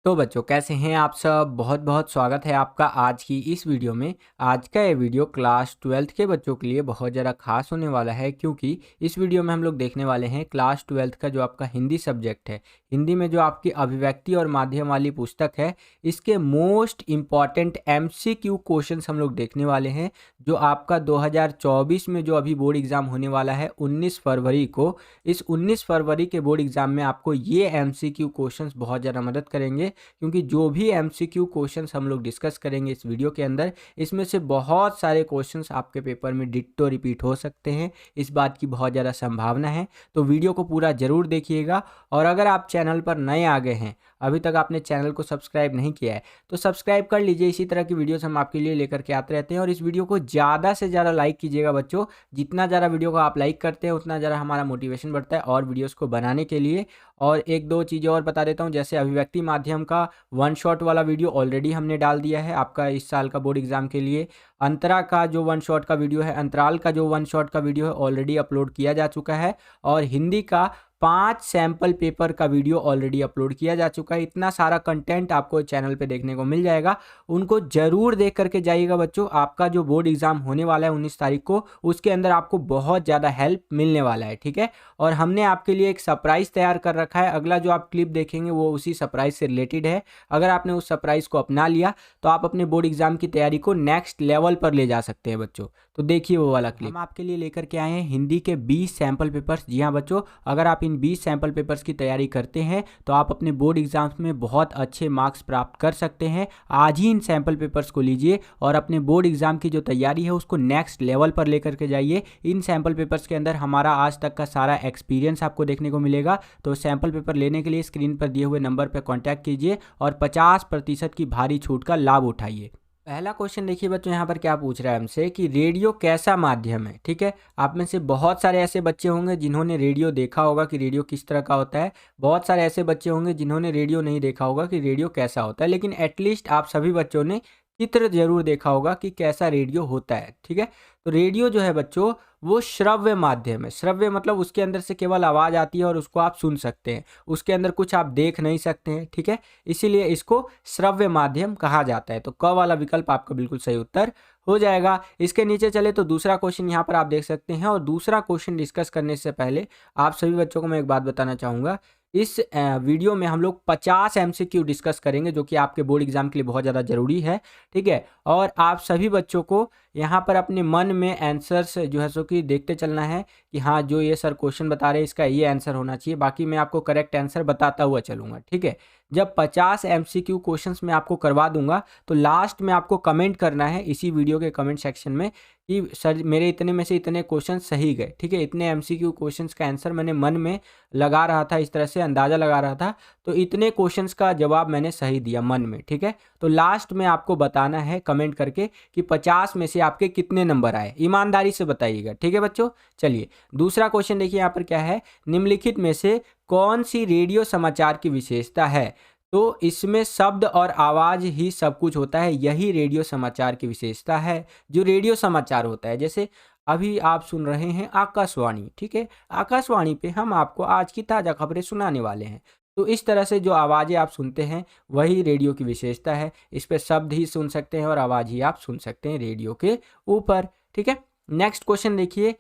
तो बच्चों कैसे हैं आप सब। बहुत बहुत स्वागत है आपका आज की इस वीडियो में। आज का ये वीडियो क्लास 12th के बच्चों के लिए बहुत ज़्यादा खास होने वाला है, क्योंकि इस वीडियो में हम लोग देखने वाले हैं क्लास 12th का जो आपका हिंदी सब्जेक्ट है, हिंदी में जो आपकी अभिव्यक्ति और माध्यम वाली पुस्तक है, इसके मोस्ट इम्पॉर्टेंट MCQ क्वेश्चंस हम लोग देखने वाले हैं। जो आपका 2024 में जो अभी बोर्ड एग्ज़ाम होने वाला है 19 फरवरी को, इस 19 फरवरी के बोर्ड एग्ज़ाम में आपको ये MCQ क्वेश्चंस बहुत ज़्यादा मदद करेंगे, क्योंकि जो भी MCQ क्वेश्चंस हम लोग डिस्कस करेंगे इस वीडियो के अंदर, इसमें से बहुत सारे क्वेश्चंस आपके पेपर में डिट्टो रिपीट हो सकते हैं। इस बात की बहुत ज़्यादा संभावना है, तो वीडियो को पूरा ज़रूर देखिएगा। और अगर आप चैनल पर नए आ गए हैं, अभी तक आपने चैनल को सब्सक्राइब नहीं किया है, तो सब्सक्राइब कर लीजिए। इसी तरह की वीडियोस हम आपके लिए लेकर के आते रहते हैं। और इस वीडियो को ज़्यादा से ज़्यादा लाइक कीजिएगा बच्चों। जितना ज़्यादा वीडियो को आप लाइक करते हैं उतना ज़्यादा हमारा मोटिवेशन बढ़ता है और वीडियोस को बनाने के लिए। और एक दो चीज़ें और बता देता हूँ, जैसे अभिव्यक्ति माध्यम का वन शॉट वाला वीडियो ऑलरेडी हमने डाल दिया है आपका इस साल का बोर्ड एग्जाम के लिए। अंतरा का जो वन शॉट का वीडियो है, अंतराल का जो वन शॉट का वीडियो है, ऑलरेडी अपलोड किया जा चुका है। और हिंदी का 5 सैम्पल पेपर का वीडियो ऑलरेडी अपलोड किया जा चुका है। इतना सारा कंटेंट आपको चैनल पे देखने को मिल जाएगा, उनको जरूर देख करके जाइएगा बच्चों। आपका जो बोर्ड एग्जाम होने वाला है 19 तारीख को, उसके अंदर आपको बहुत ज़्यादा हेल्प मिलने वाला है, ठीक है। और हमने आपके लिए एक सरप्राइज तैयार कर रखा है। अगला जो आप क्लिप देखेंगे वो उसी सरप्राइज से रिलेटेड है। अगर आपने उस सरप्राइज को अपना लिया तो आप अपने बोर्ड एग्जाम की तैयारी को नेक्स्ट लेवल पर ले जा सकते हैं बच्चों। तो देखिए वो वाला क्लिप। हम आपके लिए लेकर के आए हैं हिंदी के 20 सैंपल पेपर्स। जी हाँ बच्चों, अगर आप इन 20 सैंपल पेपर्स की तैयारी करते हैं तो आप अपने बोर्ड एग्जाम्स में बहुत अच्छे मार्क्स प्राप्त कर सकते हैं। आज ही इन सैंपल पेपर्स को लीजिए और अपने बोर्ड एग्जाम की जो तैयारी है उसको नेक्स्ट लेवल पर लेकर के जाइए। इन सैंपल पेपर्स के अंदर हमारा आज तक का सारा एक्सपीरियंस आपको देखने को मिलेगा। तो सैंपल पेपर लेने के लिए स्क्रीन पर दिए हुए नंबर पर कॉन्टैक्ट कीजिए और 50% की भारी छूट का लाभ उठाइए। पहला क्वेश्चन देखिए बच्चों, यहाँ पर क्या पूछ रहा है हमसे कि रेडियो कैसा माध्यम है, ठीक है। आप में से बहुत सारे ऐसे बच्चे होंगे जिन्होंने रेडियो देखा होगा कि रेडियो किस तरह का होता है। बहुत सारे ऐसे बच्चे होंगे जिन्होंने रेडियो नहीं देखा होगा कि रेडियो कैसा होता है। लेकिन एटलीस्ट आप सभी बच्चों ने चित्र जरूर देखा होगा कि कैसा रेडियो होता है, ठीक है। तो रेडियो जो है बच्चों वो श्रव्य माध्यम है। श्रव्य मतलब उसके अंदर से केवल आवाज़ आती है और उसको आप सुन सकते हैं, उसके अंदर कुछ आप देख नहीं सकते हैं, ठीक है। इसीलिए इसको श्रव्य माध्यम कहा जाता है। तो क वाला विकल्प आपका बिल्कुल सही उत्तर हो जाएगा। इसके नीचे चले तो दूसरा क्वेश्चन यहाँ पर आप देख सकते हैं। और दूसरा क्वेश्चन डिस्कस करने से पहले आप सभी बच्चों को मैं एक बात बताना चाहूँगा। इस वीडियो में हम लोग 50 MCQ डिस्कस करेंगे, जो कि आपके बोर्ड एग्जाम के लिए बहुत ज़्यादा ज़रूरी है, ठीक है। और आप सभी बच्चों को यहाँ पर अपने मन में आंसर्स जो है सो कि देखते चलना है कि हाँ जो ये सर क्वेश्चन बता रहे हैं इसका ये आंसर होना चाहिए। बाकी मैं आपको करेक्ट आंसर बताता हुआ चलूँगा, ठीक है। जब 50 MCQ क्वेश्चंस मैं आपको करवा दूंगा तो लास्ट में आपको कमेंट करना है इसी वीडियो के कमेंट सेक्शन में कि सर मेरे इतने में से इतने क्वेश्चन सही गए, ठीक है। इतने MCQ क्वेश्चंस का आंसर मैंने मन में लगा रहा था, इस तरह से अंदाज़ा लगा रहा था, तो इतने क्वेश्चंस का जवाब मैंने सही दिया मन में, ठीक है। तो लास्ट में आपको बताना है कमेंट करके कि 50 में से आपके कितने नंबर आए। ईमानदारी से बताइएगा, ठीक है बच्चों। चलिए दूसरा क्वेश्चन देखिए यहाँ पर क्या है। निम्नलिखित में से कौन सी रेडियो समाचार की विशेषता है? तो इसमें शब्द और आवाज़ ही सब कुछ होता है, यही रेडियो समाचार की विशेषता है। जो रेडियो समाचार होता है, जैसे अभी आप सुन रहे हैं आकाशवाणी, ठीक है। आकाशवाणी पे हम आपको आज की ताज़ा खबरें सुनाने वाले हैं। तो इस तरह से जो आवाज़ें आप सुनते हैं वही रेडियो की विशेषता है। इस पर शब्द ही सुन सकते हैं और आवाज़ ही आप सुन सकते हैं रेडियो के ऊपर, ठीक है। नेक्स्ट क्वेश्चन देखिए।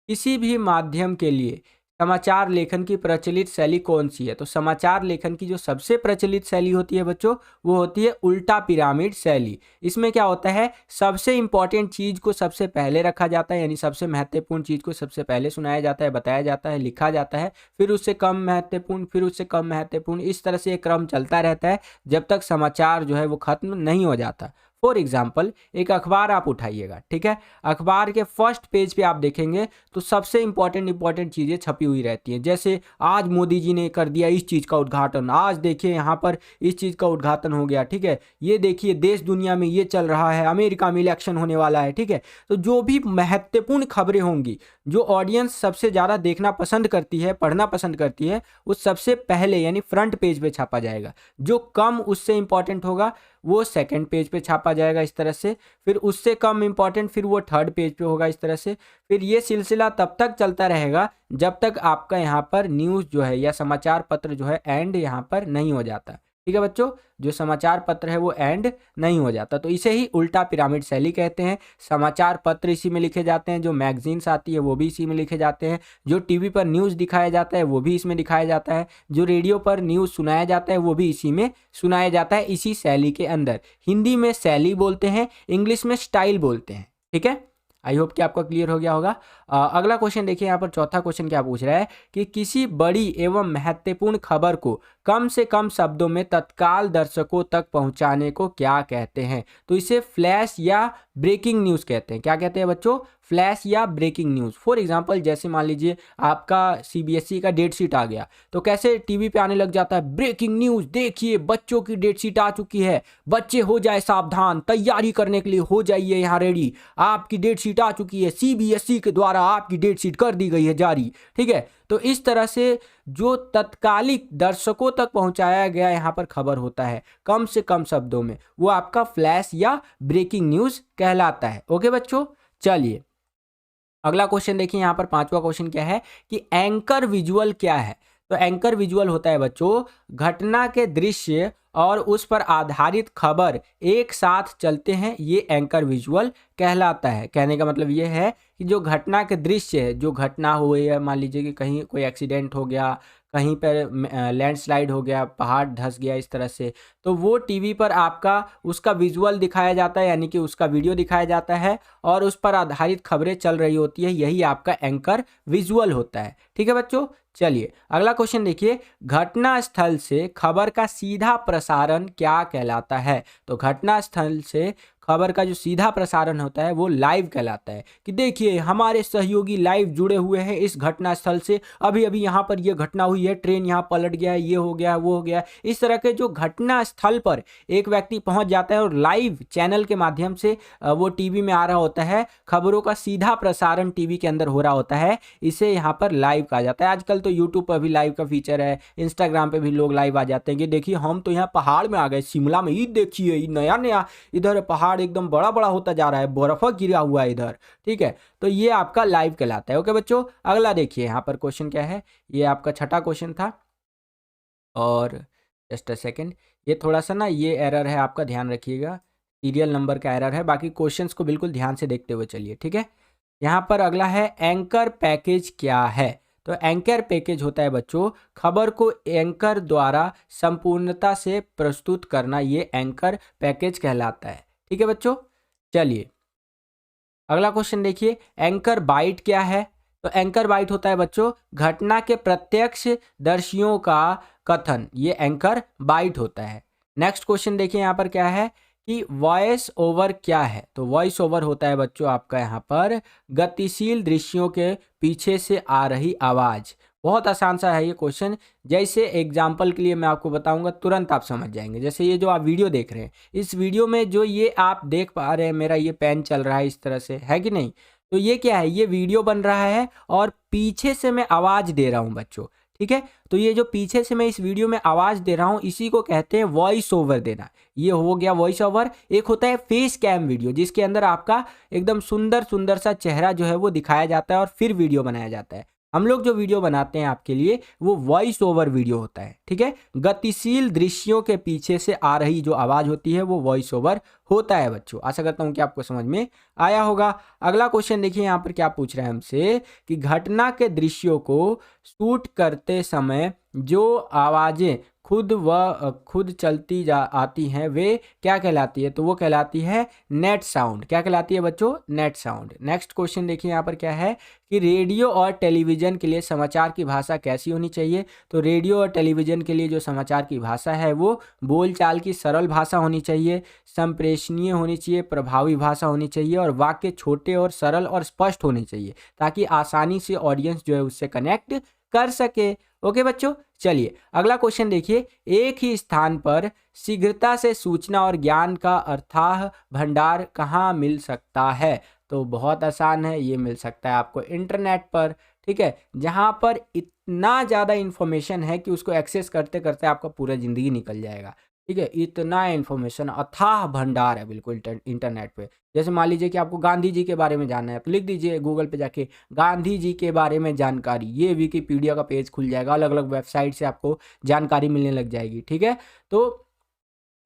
किसी भी माध्यम के लिए समाचार लेखन की प्रचलित शैली कौन सी है? तो समाचार लेखन की जो सबसे प्रचलित शैली होती है बच्चों वो होती है उल्टा पिरामिड शैली। इसमें क्या होता है, सबसे इंपॉर्टेंट चीज़ को सबसे पहले रखा जाता है, यानी सबसे महत्वपूर्ण चीज़ को सबसे पहले सुनाया जाता है, बताया जाता है, लिखा जाता है, फिर उससे कम महत्वपूर्ण, फिर उससे कम महत्वपूर्ण, इस तरह से एक क्रम चलता रहता है जब तक समाचार जो है वो खत्म नहीं हो जाता। फॉर एग्जाम्पल एक अखबार आप उठाइएगा, ठीक है। अखबार के फर्स्ट पेज पे आप देखेंगे तो सबसे इंपॉर्टेंट चीज़ें छपी हुई रहती हैं। जैसे आज मोदी जी ने कर दिया इस चीज़ का उद्घाटन, आज देखिए यहाँ पर इस चीज़ का उद्घाटन हो गया, ठीक है। ये देखिए देश दुनिया में ये चल रहा है, अमेरिका में इलेक्शन होने वाला है, ठीक है। तो जो भी महत्वपूर्ण खबरें होंगी, जो ऑडियंस सबसे ज़्यादा देखना पसंद करती है, पढ़ना पसंद करती है, उस सबसे पहले यानी फ्रंट पेज पे छापा जाएगा। जो कम उससे इंपॉर्टेंट होगा वो सेकंड पेज पे छापा जाएगा इस तरह से, फिर उससे कम इंपॉर्टेंट फिर वो थर्ड पेज पे होगा इस तरह से। फिर ये सिलसिला तब तक चलता रहेगा जब तक आपका यहाँ पर न्यूज़ जो है या समाचार पत्र जो है एंड यहाँ पर नहीं हो जाता, ठीक है बच्चों, जो समाचार पत्र है वो एंड नहीं हो जाता, तो इसे ही उल्टा पिरामिड शैली कहते हैं। समाचार पत्र इसी में लिखे जाते हैं, जो मैगजीन्स आती है वो भी इसी में लिखे जाते हैं, जो टीवी पर न्यूज़ दिखाया जाता है वो भी इसमें दिखाया जाता है, जो रेडियो पर न्यूज़ सुनाया जाता है वो भी इसी में सुनाया जाता है, इसी शैली के अंदर। हिंदी में शैली बोलते हैं, इंग्लिश में स्टाइल बोलते हैं। ठीक है, आई होप कि आपको क्लियर हो गया होगा। अगला क्वेश्चन देखिए, यहाँ पर चौथा क्वेश्चन क्या पूछ रहा है कि किसी बड़ी एवं महत्वपूर्ण खबर को कम से कम शब्दों में तत्काल दर्शकों तक पहुंचाने को क्या कहते हैं? तो इसे फ्लैश या ब्रेकिंग न्यूज़ कहते हैं। क्या कहते हैं बच्चों? फ्लैश या ब्रेकिंग न्यूज़। फॉर एग्जांपल, जैसे मान लीजिए आपका सीबीएसई का डेट शीट आ गया, तो कैसे टीवी पे आने लग जाता है, ब्रेकिंग न्यूज़, देखिए बच्चों की डेट शीट आ चुकी है, बच्चे हो जाए सावधान, तैयारी करने के लिए हो जाइए यहाँ रेडी, आपकी डेट शीट आ चुकी है, सीबीएसई के द्वारा आपकी डेट शीट कर दी गई है जारी। ठीक है, तो इस तरह से जो तत्कालिक दर्शकों तक पहुंचाया गया यहाँ पर खबर होता है कम से कम शब्दों में, वो आपका फ्लैश या ब्रेकिंग न्यूज़ कहलाता है। ओके बच्चों, चलिए अगला क्वेश्चन देखिए, यहाँ पर पांचवा क्वेश्चन क्या है कि एंकर विजुअल क्या है? तो एंकर विजुअल होता है बच्चों, घटना के दृश्य और उस पर आधारित खबर एक साथ चलते हैं, ये एंकर विजुअल कहलाता है। कहने का मतलब ये है कि जो घटना के दृश्य है, जो घटना हुई है, मान लीजिए कि कहीं कोई एक्सीडेंट हो गया, कहीं पर लैंडस्लाइड हो गया, पहाड़ धंस गया, इस तरह से, तो वो टीवी पर आपका उसका विजुअल दिखाया जाता है, यानी कि उसका वीडियो दिखाया जाता है और उस पर आधारित खबरें चल रही होती है, यही आपका एंकर विजुअल होता है। ठीक है बच्चों, चलिए अगला क्वेश्चन देखिए, घटना स्थल से खबर का सीधा प्रसारण क्या कहलाता है? तो घटना स्थल से खबर का जो सीधा प्रसारण होता है वो लाइव कहलाता है, कि देखिए हमारे सहयोगी लाइव जुड़े हुए हैं इस घटना स्थल से, अभी अभी यहाँ पर ये घटना हुई है, ट्रेन यहाँ पलट गया है, ये हो गया वो हो गया। इस तरह के जो घटना स्थल पर एक व्यक्ति पहुंच जाता है और लाइव चैनल के माध्यम से वो टीवी में आ रहा होता है, खबरों का सीधा प्रसारण टीवी के अंदर हो रहा होता है, इसे यहाँ पर लाइव कहा जाता है। आजकल तो यूट्यूब पर भी लाइव का फीचर है, इंस्टाग्राम पे भी लोग लाइव आ जाते हैं कि देखिए हम तो यहाँ पहाड़ में आ गए, शिमला में, ये देखिए नया नया इधर पहाड़ एकदम बड़ा बड़ा होता जा रहा है, बर्फ गिरा हुआ है इधर। ठीक है, तो ये आपका लाइव कहलाता है। ओके बच्चों, अगला देखिए यहाँ पर क्वेश्चन क्या है, ये आपका छठा क्वेश्चन था, और जस्ट अ सेकेंड, ये थोड़ा सा ना ये एरर है आपका, ध्यान रखिएगा, सीरियल नंबर का एरर है, बाकी क्वेश्चंस को बिल्कुल ध्यान से देखते हुए चलिए। ठीक है, यहाँ पर अगला है एंकर पैकेज क्या है? तो एंकर पैकेज होता है बच्चों, खबर को एंकर द्वारा संपूर्णता से प्रस्तुत करना, ये एंकर पैकेज कहलाता है। ठीक है बच्चों, चलिए अगला क्वेश्चन देखिए, एंकर बाइट क्या है? तो एंकर बाइट होता है बच्चों, घटना के प्रत्यक्ष दर्शियों का कथन, ये एंकर बाइट होता है। नेक्स्ट क्वेश्चन देखिए, यहाँ पर क्या है कि वॉइस ओवर क्या है? तो वॉइस ओवर होता है बच्चों आपका यहाँ पर गतिशील दृश्यों के पीछे से आ रही आवाज़। बहुत आसान सा है ये क्वेश्चन, जैसे एग्जाम्पल के लिए मैं आपको बताऊंगा, तुरंत आप समझ जाएंगे। जैसे ये जो आप वीडियो देख रहे हैं, इस वीडियो में जो ये आप देख पा रहे हैं, मेरा ये पेन चल रहा है इस तरह से, है कि नहीं? तो ये क्या है, ये वीडियो बन रहा है और पीछे से मैं आवाज़ दे रहा हूँ बच्चों। ठीक है, तो ये जो पीछे से मैं इस वीडियो में आवाज़ दे रहा हूँ, इसी को कहते हैं वॉइस ओवर देना। ये हो गया वॉइस ओवर। एक होता है फेस कैम वीडियो, जिसके अंदर आपका एकदम सुंदर सुंदर सा चेहरा जो है वो दिखाया जाता है और फिर वीडियो बनाया जाता है। हम लोग जो वीडियो बनाते हैं आपके लिए, वो वॉइस ओवर वीडियो होता है। ठीक है, गतिशील दृश्यों के पीछे से आ रही जो आवाज़ होती है वो वॉइस ओवर होता है बच्चों। आशा करता हूँ कि आपको समझ में आया होगा। अगला क्वेश्चन देखिए, यहाँ पर क्या पूछ रहे हैं हमसे कि घटना के दृश्यों को शूट करते समय जो आवाज़ें खुद चलती जा आती हैं, वे क्या कहलाती है? तो वो कहलाती है नेट साउंड। क्या कहलाती है बच्चों? Net sound. नेक्स्ट क्वेश्चन देखिए, यहाँ पर क्या है कि रेडियो और टेलीविज़न के लिए समाचार की भाषा कैसी होनी चाहिए? तो रेडियो और टेलीविज़न के लिए जो समाचार की भाषा है वो बोलचाल की सरल भाषा होनी चाहिए, संप्रेषणीय होनी चाहिए, प्रभावी भाषा होनी चाहिए और वाक्य छोटे और सरल और स्पष्ट होने चाहिए, ताकि आसानी से ऑडियंस जो है उससे कनेक्ट कर सके। ओके बच्चों, चलिए अगला क्वेश्चन देखिए, एक ही स्थान पर शीघ्रता से सूचना और ज्ञान का अथाह भंडार कहाँ मिल सकता है? तो बहुत आसान है, ये मिल सकता है आपको इंटरनेट पर। ठीक है, जहाँ पर इतना ज़्यादा इन्फॉर्मेशन है कि उसको एक्सेस करते करते आपका पूरा ज़िंदगी निकल जाएगा। ठीक है, इतना इन्फॉर्मेशन अथाह भंडार है बिल्कुल इंटरनेट पे। जैसे मान लीजिए कि आपको गांधी जी के बारे में जानना है, तो लिख दीजिए गूगल पे जाके गांधी जी के बारे में जानकारी, ये विकिपीडिया का पेज खुल जाएगा, अलग अलग वेबसाइट से आपको जानकारी मिलने लग जाएगी। ठीक है, तो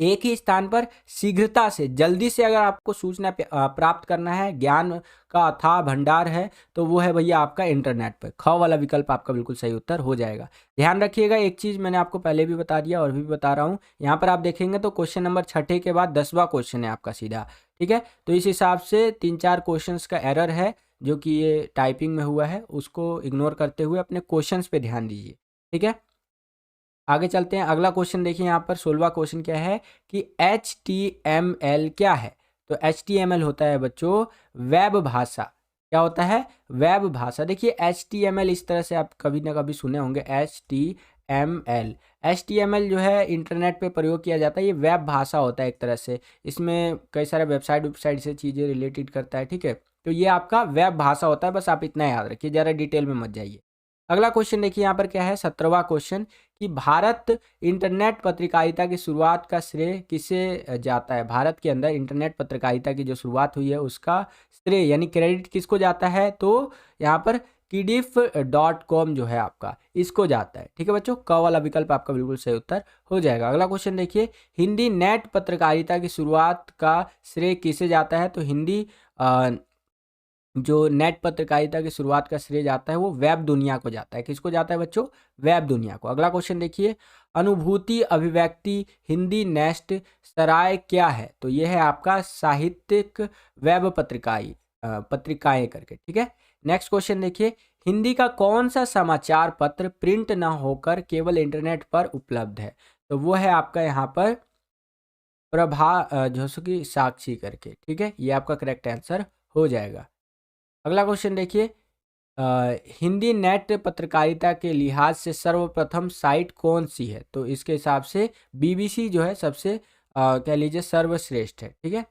एक ही स्थान पर शीघ्रता से, जल्दी से अगर आपको सूचना प्राप्त करना है, ज्ञान का अथाह भंडार है, तो वो है भैया आपका इंटरनेट पर। ख वाला विकल्प आपका बिल्कुल सही उत्तर हो जाएगा। ध्यान रखिएगा, एक चीज़ मैंने आपको पहले भी बता दिया और भी बता रहा हूँ, यहाँ पर आप देखेंगे तो क्वेश्चन नंबर 6 के बाद 10वां क्वेश्चन है आपका सीधा। ठीक है, तो इस हिसाब से 3-4 क्वेश्चन का एरर है जो कि ये टाइपिंग में हुआ है, उसको इग्नोर करते हुए अपने क्वेश्चन पे ध्यान दीजिए। ठीक है, आगे चलते हैं। अगला क्वेश्चन देखिए, यहाँ पर 16वां क्वेश्चन क्या है कि HTML क्या है। तो HTML होता है बच्चों वेब भाषा। क्या होता है? वेब भाषा। देखिए HTML इस तरह से आप कभी ना कभी सुने होंगे, HTML जो है इंटरनेट पे प्रयोग किया जाता है, ये वेब भाषा होता है एक तरह से। इसमें कई सारे वेबसाइट से चीज़ें रिलेटेड करता है। ठीक है, तो ये आपका वेब भाषा होता है, बस आप इतना याद रखिए, ज़्यादा डिटेल में मत जाइए। अगला क्वेश्चन देखिए यहाँ पर क्या है, 17वां क्वेश्चन कि भारत इंटरनेट पत्रकारिता की शुरुआत का श्रेय किसे जाता है। भारत के अंदर इंटरनेट पत्रकारिता की जो शुरुआत हुई है उसका श्रेय यानी क्रेडिट किसको जाता है, तो यहाँ पर kidiff.com जो है आपका, इसको जाता है। ठीक है बच्चों, क वाला विकल्प आपका बिल्कुल सही उत्तर हो जाएगा। अगला क्वेश्चन देखिए, हिंदी नेट पत्रकारिता की शुरुआत का श्रेय किसे जाता है। तो हिंदी जो नेट पत्रकारिता की शुरुआत का श्रेय जाता है वो वेब दुनिया को जाता है। किसको जाता है बच्चों? वेब दुनिया को। अगला क्वेश्चन देखिए, अनुभूति अभिव्यक्ति हिंदी नेस्ट सराय क्या है। तो ये है आपका साहित्यिक वेब पत्रिकाएं करके। ठीक है, नेक्स्ट क्वेश्चन देखिए, हिंदी का कौन सा समाचार पत्र प्रिंट ना होकर केवल इंटरनेट पर उपलब्ध है। तो वो है आपका यहाँ पर जो कि साक्षी करके। ठीक है, ये आपका करेक्ट आंसर हो जाएगा। अगला क्वेश्चन देखिए, हिंदी नेट पत्रकारिता के लिहाज से सर्वप्रथम साइट कौन सी है। तो इसके हिसाब से BBC जो है सबसे कह लीजिए सर्वश्रेष्ठ है। ठीक है,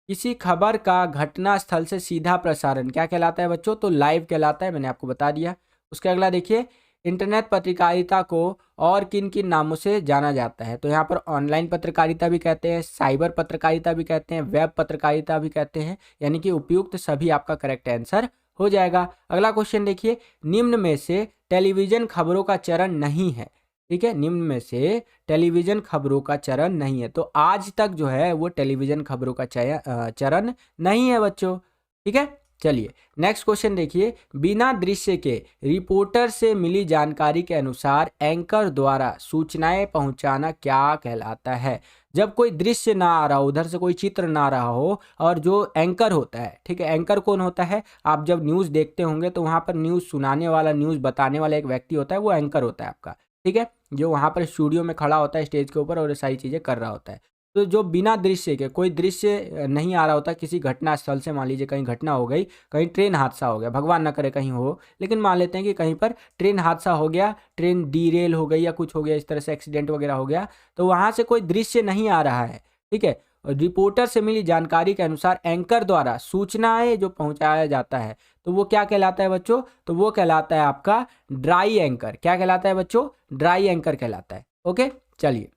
किसी खबर का घटना स्थल से सीधा प्रसारण क्या कहलाता है बच्चों। तो लाइव कहलाता है, मैंने आपको बता दिया। उसके अगला देखिए, इंटरनेट पत्रकारिता को और किन किन नामों से जाना जाता है। तो यहाँ पर ऑनलाइन पत्रकारिता भी कहते हैं, साइबर पत्रकारिता भी कहते हैं, वेब पत्रकारिता भी कहते हैं, यानी कि उपयुक्त सभी आपका करेक्ट आंसर हो जाएगा। अगला क्वेश्चन देखिए, निम्न में से टेलीविजन खबरों का चरण नहीं है। ठीक है, निम्न में से टेलीविजन खबरों का चरण नहीं है। तो आज तक जो है वो टेलीविजन खबरों का चरण नहीं है बच्चों। ठीक है, चलिए नेक्स्ट क्वेश्चन देखिए, बिना दृश्य के रिपोर्टर से मिली जानकारी के अनुसार एंकर द्वारा सूचनाएं पहुंचाना क्या कहलाता है। जब कोई दृश्य ना आ रहा हो, उधर से कोई चित्र ना आ रहा हो, और जो एंकर होता है, ठीक है, एंकर कौन होता है, आप जब न्यूज़ देखते होंगे तो वहाँ पर न्यूज़ सुनाने वाला, न्यूज़ बताने वाला एक व्यक्ति होता है, वो एंकर होता है आपका। ठीक है, जो वहाँ पर स्टूडियो में खड़ा होता है स्टेज के ऊपर और ये सारी चीज़ें कर रहा होता है। तो जो बिना दृश्य के, कोई दृश्य नहीं आ रहा होता किसी घटना स्थल से, मान लीजिए कहीं घटना हो गई, कहीं ट्रेन हादसा हो गया, भगवान ना करे कहीं हो, लेकिन मान लेते हैं कि कहीं पर ट्रेन हादसा हो गया, ट्रेन डीरेल हो गई या कुछ हो गया, इस तरह से एक्सीडेंट वगैरह हो गया, तो वहाँ से कोई दृश्य नहीं आ रहा है। ठीक है, रिपोर्टर से मिली जानकारी के अनुसार एंकर द्वारा सूचनाएं जो पहुंचाया जाता है, तो वो क्या कहलाता है बच्चों। तो वो कहलाता है आपका ड्राई एंकर। क्या कहलाता है बच्चों? ड्राई एंकर कहलाता है। ओके, चलिए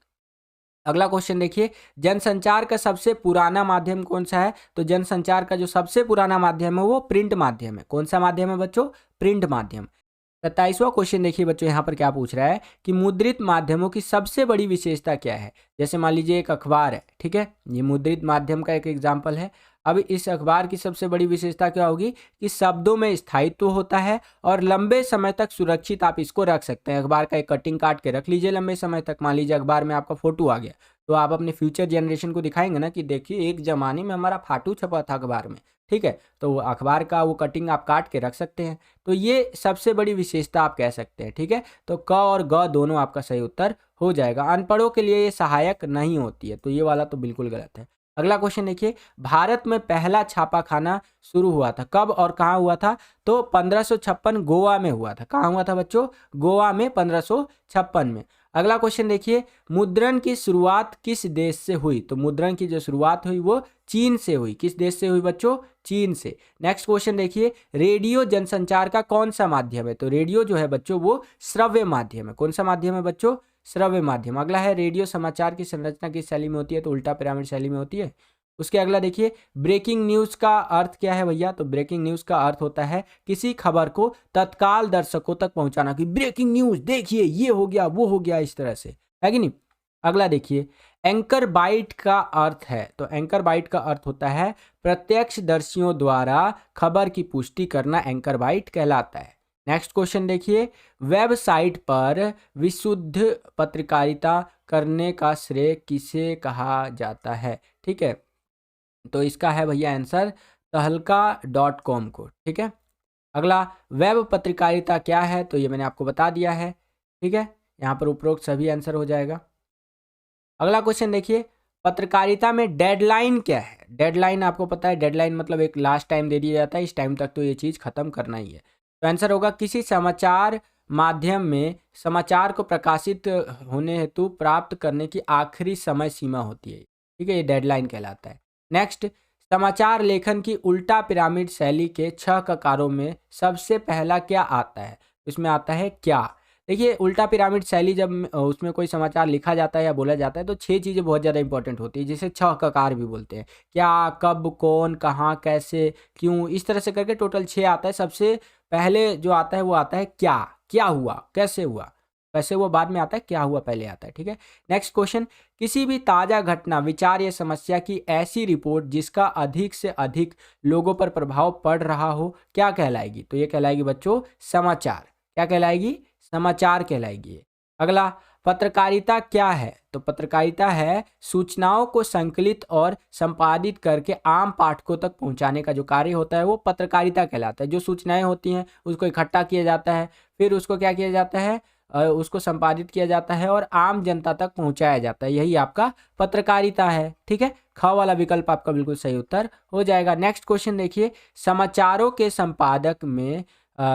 अगला क्वेश्चन देखिए, जनसंचार का सबसे पुराना माध्यम कौन सा है। तो जनसंचार का जो सबसे पुराना माध्यम है वो प्रिंट माध्यम है। कौन सा माध्यम है बच्चों? प्रिंट माध्यम। 27वां क्वेश्चन देखिए बच्चों, यहाँ पर क्या पूछ रहा है कि मुद्रित माध्यमों की सबसे बड़ी विशेषता क्या है। जैसे मान लीजिए एक अखबार है, ठीक है, ये मुद्रित माध्यम का एक एग्जाम्पल है। अब इस अखबार की सबसे बड़ी विशेषता क्या होगी कि शब्दों में स्थायित्व होता है और लंबे समय तक सुरक्षित आप इसको रख सकते हैं। अखबार का एक कटिंग काट के रख लीजिए लंबे समय तक, मान लीजिए अखबार में आपका फोटो आ गया, तो आप अपने फ्यूचर जनरेशन को दिखाएंगे ना कि देखिए एक जमाने में हमारा फाटू छपा था अखबार में। ठीक है, तो वो अखबार का वो कटिंग आप काट के रख सकते हैं, तो ये सबसे बड़ी विशेषता आप कह सकते हैं। ठीक है, तो क और ग दोनों आपका सही उत्तर हो जाएगा। अनपढ़ों के लिए ये सहायक नहीं होती है, तो ये वाला तो बिल्कुल गलत है। अगला क्वेश्चन देखिए, भारत में पहला छापाखाना शुरू हुआ था कब और कहाँ हुआ था। तो 1556 गोवा में हुआ था। कहाँ हुआ था बच्चों? गोवा में 1556 में। अगला क्वेश्चन देखिए, मुद्रण की शुरुआत किस देश से हुई। तो मुद्रण की जो शुरुआत हुई वो चीन से हुई। किस देश से हुई बच्चों? चीन से। नेक्स्ट क्वेश्चन देखिए, रेडियो जनसंचार का कौन सा माध्यम है। तो रेडियो जो है बच्चों वो श्रव्य माध्यम है। कौन सा माध्यम है बच्चों? श्रव्य माध्यम। अगला है रेडियो समाचार की संरचना किस शैली में होती है, तो उल्टा पिरामिड शैली में होती है। उसके अगला देखिए ब्रेकिंग न्यूज़ का अर्थ क्या है भैया, तो ब्रेकिंग न्यूज़ का अर्थ होता है किसी खबर को तत्काल दर्शकों तक पहुंचाना, कि ब्रेकिंग न्यूज़ देखिए ये हो गया वो हो गया, इस तरह से, है कि नहीं। अगला देखिए एंकर बाइट का अर्थ है, तो एंकर बाइट का अर्थ होता है प्रत्यक्षदर्शियों द्वारा खबर की पुष्टि करना, एंकर बाइट कहलाता है। नेक्स्ट क्वेश्चन देखिए वेबसाइट पर विशुद्ध पत्रकारिता करने का श्रेय किसे कहा जाता है, ठीक है। तो इसका है भैया आंसर तहलका.com को, ठीक है। अगला वेब पत्रकारिता क्या है, तो ये मैंने आपको बता दिया है, ठीक है। यहाँ पर उपरोक्त सभी आंसर हो जाएगा। अगला क्वेश्चन देखिए पत्रकारिता में डेडलाइन क्या है। डेडलाइन आपको पता है, डेडलाइन मतलब एक लास्ट टाइम दे दिया जाता है, इस टाइम तक तो ये चीज़ खत्म करना ही है। तो आंसर होगा किसी समाचार माध्यम में समाचार को प्रकाशित होने हेतु प्राप्त करने की आखिरी समय सीमा होती है, ठीक है, ये डेडलाइन कहलाता है। नेक्स्ट समाचार लेखन की उल्टा पिरामिड शैली के 6 ककारों में सबसे पहला क्या आता है, इसमें आता है क्या। देखिए उल्टा पिरामिड शैली जब उसमें कोई समाचार लिखा जाता है या बोला जाता है तो 6 चीज़ें बहुत ज़्यादा इंपॉर्टेंट होती है, जिसे 6 ककार भी बोलते हैं। क्या, कब, कौन, कहाँ, कैसे, क्यों, इस तरह से करके टोटल 6 आता है। सबसे पहले जो आता है वो आता है क्या, क्या हुआ, कैसे हुआ, कैसे हुआ बाद में आता है, क्या हुआ पहले आता है, ठीक है। नेक्स्ट क्वेश्चन किसी भी ताज़ा घटना, विचार या समस्या की ऐसी रिपोर्ट जिसका अधिक से अधिक लोगों पर प्रभाव पड़ रहा हो क्या कहलाएगी, तो ये कहलाएगी बच्चों समाचार। क्या कहलाएगी, समाचार कहलाएगी। अगला पत्रकारिता क्या है, तो पत्रकारिता है सूचनाओं को संकलित और संपादित करके आम पाठकों तक पहुंचाने का जो कार्य होता है वो पत्रकारिता कहलाता है। जो सूचनाएं होती हैं उसको इकट्ठा किया जाता है, फिर उसको क्या किया जाता है, उसको संपादित किया जाता है और आम जनता तक पहुंचाया जाता है, यही आपका पत्रकारिता है, ठीक है। ख वाला विकल्प आपका बिल्कुल सही उत्तर हो जाएगा। नेक्स्ट क्वेश्चन देखिए समाचारों के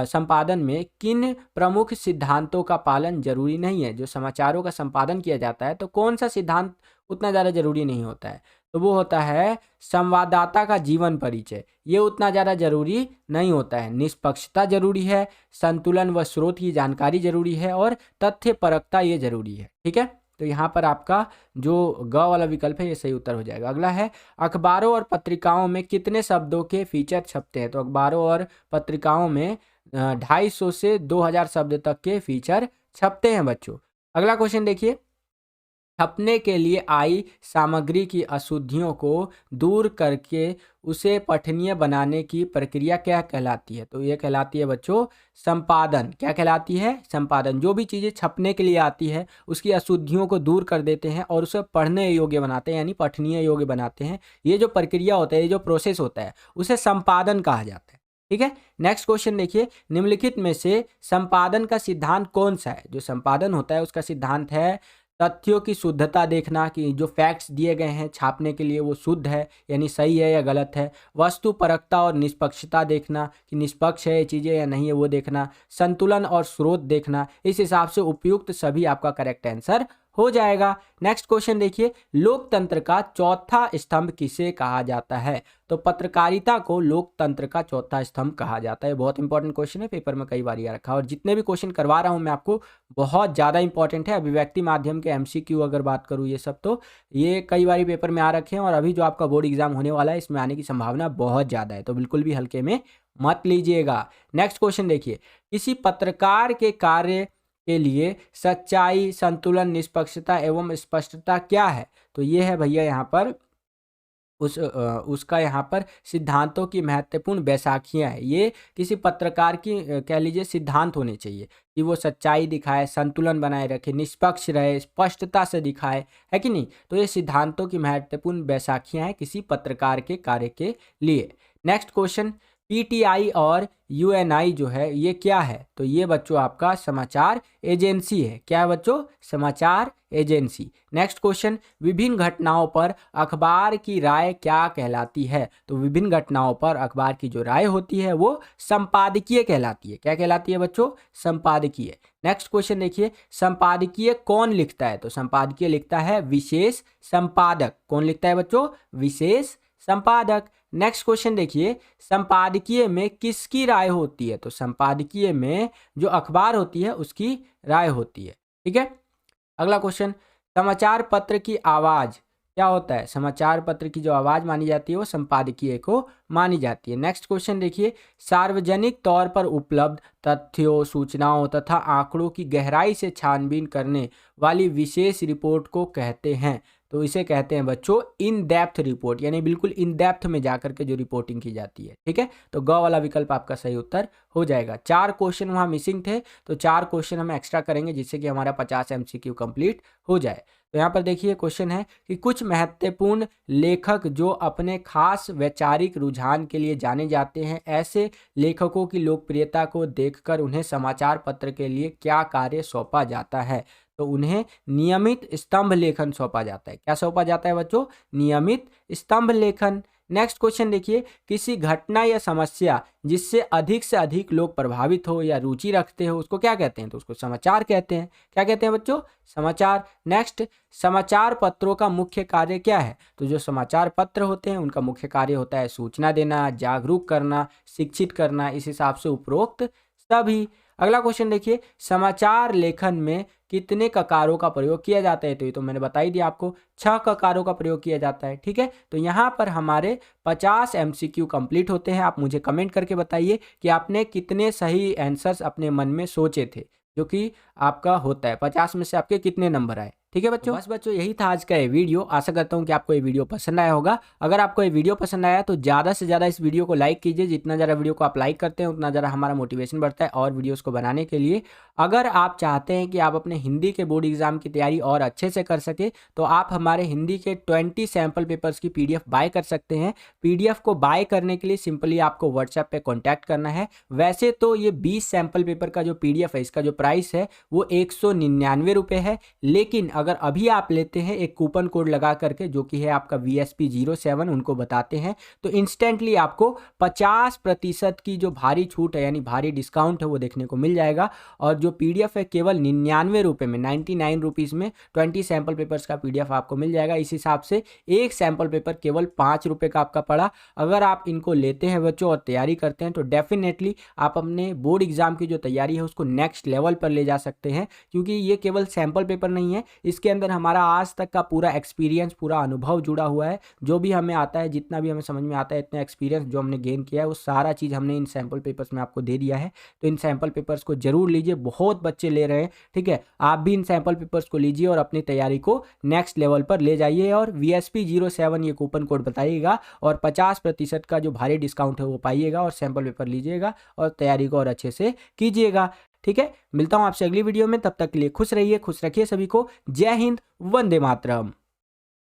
संपादन में किन प्रमुख सिद्धांतों का पालन जरूरी नहीं है। जो समाचारों का संपादन किया जाता है तो कौन सा सिद्धांत उतना ज़्यादा जरूरी नहीं होता है, तो वो होता है संवाददाता का जीवन परिचय, ये उतना ज़्यादा जरूरी नहीं होता है। निष्पक्षता जरूरी है, संतुलन व स्रोत की जानकारी जरूरी है और तथ्य परकता ये जरूरी है, ठीक है। तो यहाँ पर आपका जो ग वाला विकल्प है ये सही उत्तर हो जाएगा। अगला है अखबारों और पत्रिकाओं में कितने शब्दों के फीचर छपते हैं, तो अखबारों और पत्रिकाओं में 250 से 2000 शब्द तक के फीचर छपते हैं बच्चों। अगला क्वेश्चन देखिए छपने के लिए आई सामग्री की अशुद्धियों को दूर करके उसे पठनीय बनाने की प्रक्रिया क्या कहलाती है, तो ये कहलाती है बच्चों संपादन। क्या कहलाती है, संपादन। जो भी चीज़ें छपने के लिए आती है उसकी अशुद्धियों को दूर कर देते हैं और उसे पढ़ने योग्य बनाते हैं, यानी पठनीय योग्य बनाते हैं। ये जो प्रक्रिया होता है, ये जो प्रोसेस होता है उसे संपादन कहा जाता है, ठीक है। नेक्स्ट क्वेश्चन देखिए निम्नलिखित में से संपादन का सिद्धांत कौन सा है। जो संपादन होता है उसका सिद्धांत है तथ्यों की शुद्धता देखना, कि जो फैक्ट्स दिए गए हैं छापने के लिए वो शुद्ध है यानी सही है या गलत है। वस्तु परकता और निष्पक्षता देखना, कि निष्पक्ष है ये चीज़ें या नहीं है वो देखना। संतुलन और स्रोत देखना। इस हिसाब से उपयुक्त सभी आपका करेक्ट आंसर हो जाएगा। नेक्स्ट क्वेश्चन देखिए लोकतंत्र का चौथा स्तंभ किसे कहा जाता है, तो पत्रकारिता को लोकतंत्र का चौथा स्तंभ कहा जाता है। बहुत इंपॉर्टेंट क्वेश्चन है, पेपर में कई बार आ रखा है और जितने भी क्वेश्चन करवा रहा हूं मैं आपको बहुत ज़्यादा इंपॉर्टेंट है। अभिव्यक्ति माध्यम के MCQ अगर बात करूँ ये सब, तो ये कई बार पेपर में आ रखे हैं और अभी जो आपका बोर्ड एग्जाम होने वाला है इसमें आने की संभावना बहुत ज़्यादा है, तो बिल्कुल भी हल्के में मत लीजिएगा। नेक्स्ट क्वेश्चन देखिए किसी पत्रकार के कार्य के लिए सच्चाई, संतुलन, निष्पक्षता एवं स्पष्टता क्या है, तो ये है भैया यहाँ पर उसका यहाँ पर सिद्धांतों की महत्वपूर्ण बैसाखियाँ हैं। ये किसी पत्रकार की कह लीजिए सिद्धांत होने चाहिए कि वो सच्चाई दिखाए, संतुलन बनाए रखे, निष्पक्ष रहे, स्पष्टता से दिखाए, है कि नहीं। तो ये सिद्धांतों की महत्वपूर्ण बैसाखियाँ हैं किसी पत्रकार के कार्य के लिए। नेक्स्ट क्वेश्चन PTI और UNI जो है ये क्या है, तो ये बच्चों आपका समाचार एजेंसी है। क्या है बच्चों, समाचार एजेंसी। नेक्स्ट क्वेश्चन विभिन्न घटनाओं पर अखबार की राय क्या कहलाती है, तो विभिन्न घटनाओं पर अखबार की जो राय होती है वो संपादकीय कहलाती है। क्या कहलाती है बच्चों, संपादकीय। नेक्स्ट क्वेश्चन देखिए संपादकीय कौन लिखता है, तो संपादकीय लिखता है विशेष संपादक। कौन लिखता है बच्चों, विशेष संपादक। नेक्स्ट क्वेश्चन देखिए संपादकीय में किसकी राय होती है, तो संपादकीय में जो अखबार होती है उसकी राय होती है, ठीक है। अगला क्वेश्चन, समाचार पत्र की आवाज क्या होता है? समाचार पत्र की जो आवाज मानी जाती है वो संपादकीय को मानी जाती है। नेक्स्ट क्वेश्चन देखिए, सार्वजनिक तौर पर उपलब्ध तथ्यों, सूचनाओं तथा आंकड़ों की गहराई से छानबीन करने वाली विशेष रिपोर्ट को कहते हैं। तो इसे कहते हैं बच्चों इन डेप्थ रिपोर्ट, यानी बिल्कुल इन डेप्थ में जाकर के जो रिपोर्टिंग की जाती है। ठीक है, तो ग वाला विकल्प आपका सही उत्तर हो जाएगा। 4 क्वेश्चन वहाँ मिसिंग थे, तो 4 क्वेश्चन हम एक्स्ट्रा करेंगे जिससे कि हमारा 50 MCQ कंप्लीट हो जाए। तो यहाँ पर देखिए क्वेश्चन है कि कुछ महत्वपूर्ण लेखक जो अपने खास वैचारिक रुझान के लिए जाने जाते हैं, ऐसे लेखकों की लोकप्रियता को देखकर उन्हें समाचार पत्र के लिए क्या कार्य सौंपा जाता है? तो उन्हें नियमित स्तंभ लेखन सौंपा जाता है। क्या सौंपा जाता है बच्चों? नियमित स्तंभ लेखन। नेक्स्ट क्वेश्चन देखिए, किसी घटना या समस्या जिससे अधिक से अधिक लोग प्रभावित हो या रुचि रखते हो उसको क्या कहते हैं? तो उसको समाचार कहते हैं। क्या कहते हैं बच्चों? समाचार। नेक्स्ट, समाचार पत्रों का मुख्य कार्य क्या है? तो जो समाचार पत्र होते हैं उनका मुख्य कार्य होता है सूचना देना, जागरूक करना, शिक्षित करना, इस हिसाब से उपरोक्त सभी। अगला क्वेश्चन देखिए, समाचार लेखन में कितने ककारों का प्रयोग किया जाता है? तो ये तो मैंने बता ही दिया आपको, 6 ककारों का प्रयोग किया जाता है। ठीक है, तो यहाँ पर हमारे 50 MCQ कंप्लीट होते हैं। आप मुझे कमेंट करके बताइए कि आपने कितने सही आंसर्स अपने मन में सोचे थे, जो कि आपका होता है 50 में से आपके कितने नंबर आए। ठीक है बच्चों, बस बच्चों यही था आज का ये वीडियो। आशा करता हूँ कि आपको ये वीडियो पसंद आया होगा। अगर आपको ये वीडियो पसंद आया तो ज़्यादा से ज़्यादा इस वीडियो को लाइक कीजिए। जितना ज़्यादा वीडियो को आप लाइक करते हैं उतना ज़्यादा हमारा मोटिवेशन बढ़ता है और वीडियोस को बनाने के लिए। अगर आप चाहते हैं कि आप अपने हिंदी के बोर्ड एग्जाम की तैयारी और अच्छे से कर सके तो आप हमारे हिंदी के 20 सैम्पल पेपर्स की PDF बाय कर सकते हैं। PDF को बाय करने के लिए सिंपली आपको व्हाट्सएप पे कॉन्टैक्ट करना है। वैसे तो ये 20 सैम्पल पेपर का जो PDF है, इसका जो प्राइस है वो 199 रुपये है, लेकिन अगर अभी आप लेते हैं एक कूपन कोड लगा करके जो कि है आपका VSP07, उनको बताते हैं तो इंस्टेंटली आपको 50% की जो भारी छूट है यानी भारी डिस्काउंट है वो देखने को मिल जाएगा। और जो PDF है केवल 99 रुपये में, 99 रुपीज़ में 20 सैम्पल पेपर्स का PDF आपको मिल जाएगा। इस हिसाब से एक सैम्पल पेपर केवल 5 रुपये का आपका पड़ा। अगर आप इनको लेते हैं बच्चों और तैयारी करते हैं तो डेफिनेटली आप अपने बोर्ड एग्जाम की जो तैयारी है उसको नेक्स्ट लेवल पर ले जा सकते हैं, क्योंकि ये केवल सैम्पल पेपर नहीं है, इसके अंदर हमारा आज तक का पूरा एक्सपीरियंस, पूरा अनुभव जुड़ा हुआ है। जो भी हमें आता है, जितना भी हमें समझ में आता है, इतना एक्सपीरियंस जो हमने गेन किया है वो सारा चीज़ हमने इन सैम्पल पेपर्स में आपको दे दिया है। तो इन सैम्पल पेपर्स को जरूर लीजिए, बहुत बच्चे ले रहे हैं। ठीक है, आप भी इन सैम्पल पेपर्स को लीजिए और अपनी तैयारी को नेक्स्ट लेवल पर ले जाइए। और VSP07 ये कूपन कोड बताइएगा और 50% का जो भारी डिस्काउंट है वो पाइएगा और सैम्पल पेपर लीजिएगा और तैयारी को और अच्छे से कीजिएगा। ठीक है, मिलता हूं आपसे अगली वीडियो में, तब तक के लिए खुश रहिए, खुश रखिए सभी को। जय हिंद, वंदे मातरम।